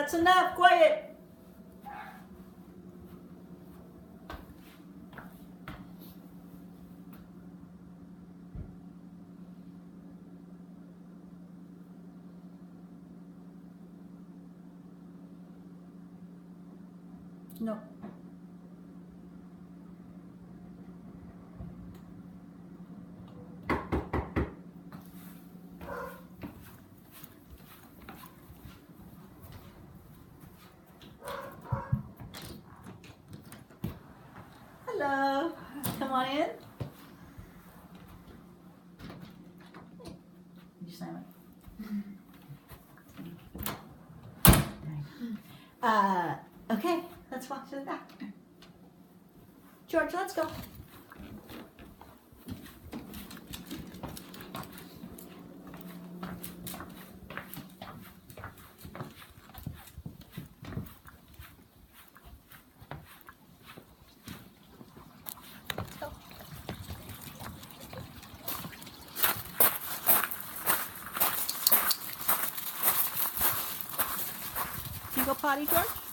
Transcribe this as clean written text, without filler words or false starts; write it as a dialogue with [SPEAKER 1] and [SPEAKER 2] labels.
[SPEAKER 1] That's enough. Quiet. No. Hello. Come on in. You slam it. Okay, let's walk to the back. George, let's go. Let's go. You go potty, George?